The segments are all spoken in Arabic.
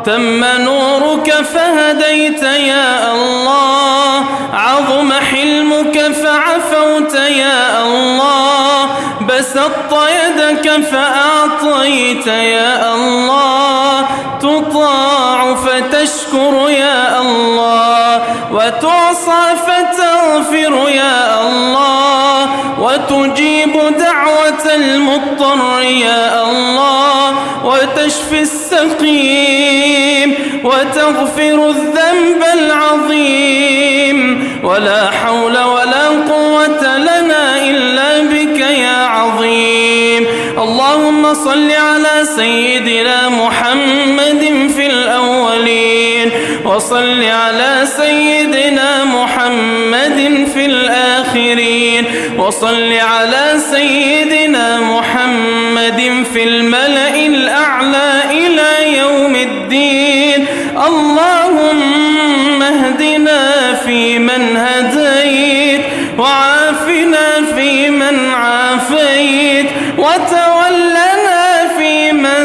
تم نورك فهديت يا الله، عظم حلمك فعفوت يا الله، بسطت يدك فأعطيت يا الله، تطاع فتشكر يا الله، وتعصى فتغفر يا الله، وتجيب دعوة المضطر يا الله، وتشفي السقيم، وتغفر الذنب العظيم. ولا حول ولا قوة لنا إلا بك يا عظيم. اللهم صل على سيدنا محمد في الأولين، وصل على سيدنا محمد في الآخرين، وصل على سيدنا محمد في الملأ الأعلى إلى يوم الدين. اللهم اهدنا فيمن هديت، وعافنا فيمن عافيت، وتولنا فيمن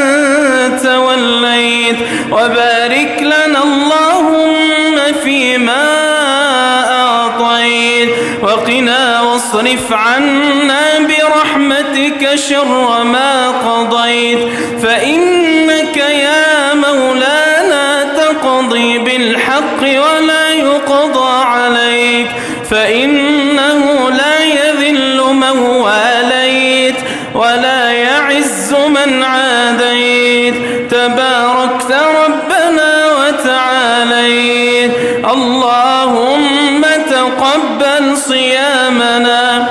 توليت، وبارك لنا اللهم فيما أعطيت، وقنا واصرف عنا برحمتك شر ما قضيت، فإنك يا مولانا تقضي بالحق ولا يقضى عليك، فإنه لا يذل من واليت ولا يعز من عاديت، تباركت ربنا وتعاليت. اللهم تقبل صيامنا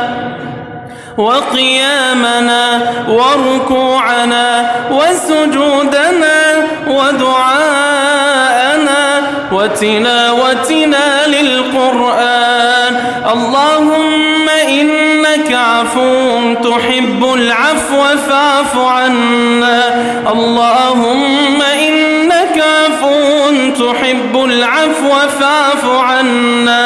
وقيامنا وركوعنا وسجودنا ودعاءنا وتلاوتنا للقرآن. اللهم إنك عفو تحب العفو فاعف عنا. اللهم إنك عفو تحب العفو فاعف عنا.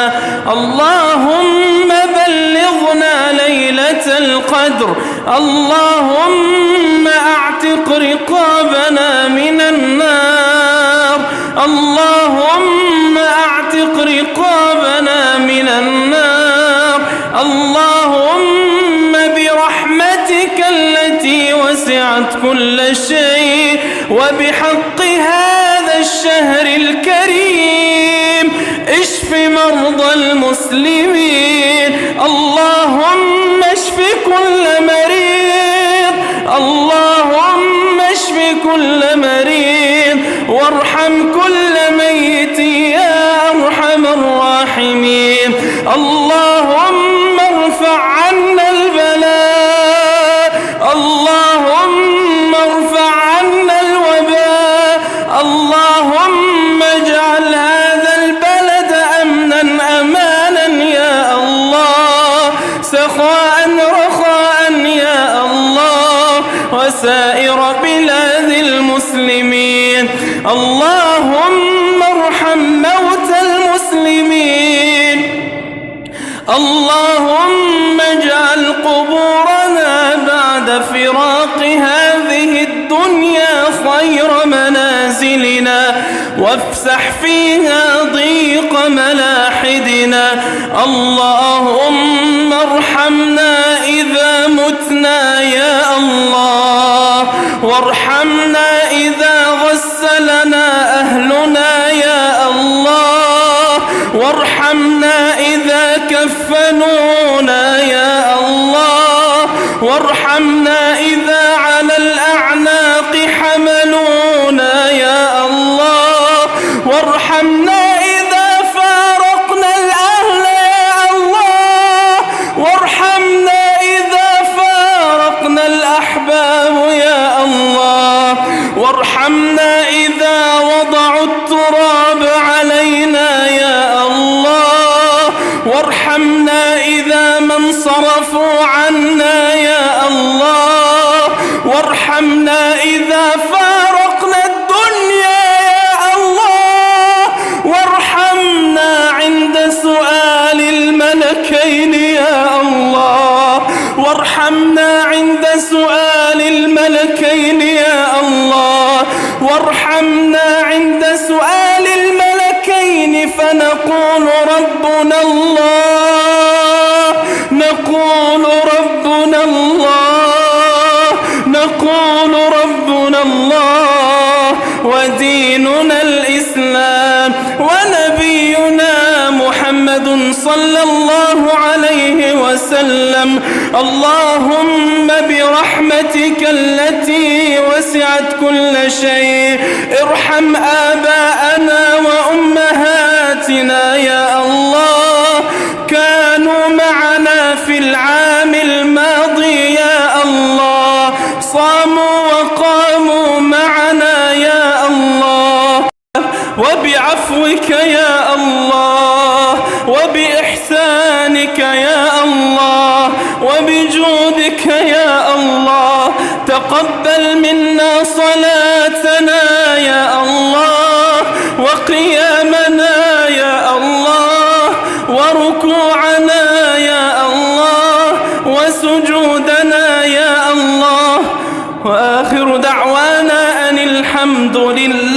اللهم بلغنا ليلة القدر. اللهم اعتق رقابنا من النار. اللهم اعتق رقابنا من النار. اللهم برحمتك التي وسعت كل شيء وبحق هذا الشهر الكريم اشف مرضى المسلمين. اللهم اشف كل مريض. اللهم اشف كل مريض وارحم كل ميت يا أرحم الراحمين. اللهم ارفع عنا البلاء. اللهم ارفع عنا الوباء. اللهم اجعل هذا البلد أمنا أمانا يا الله، سخاء رخاء يا الله، وسائر بلاد المسلمين. اللهم ارحم موتى المسلمين. اللهم اجعل قبورنا بعد فراق هذه الدنيا خير منازلنا، وافسح فيها ضيق ملاحدنا. اللهم ارحمنا إذا متنا يا الله، وارحمنا إذا غسلنا أهلنا يا الله، وارحمنا إذا كفنونا يا الله، وارحمنا إذا على الأعناق حملونا يا الله، وارحمنا إذا فارقنا الأهل يا الله، وارحمنا إذا فارقنا الأحباب يا الله، وارحمنا إذا وضعوا التراب علينا يا الله، وارحمنا إذا من صرفوا عنا يا الله، وارحمنا إذا فارقنا الدنيا يا الله، وارحمنا عند سؤال الملكين يا الله، وارحمنا عند سؤال الملكين يا الله، وارحمنا عند سؤال الملكين فنقول ربنا الله، نقول ربنا الله، نقول ربنا الله، وديننا الإسلام، ونبينا محمد صلى الله عليه وسلم. اللهم برحمتك التي وسعت كل شيء ارحم آباءنا وأمهاتنا يا الله، كانوا معنا في العام الماضي يا الله، صاموا وقاموا معنا يا الله، وبعفوك يا الله، وبإحسانك يا الله، وبجودك يا الله تقبل منا صلاتنا يا الله، وقيامنا يا الله، وركوعنا يا الله، وسجودنا يا الله. وآخر دعوانا أن الحمد لله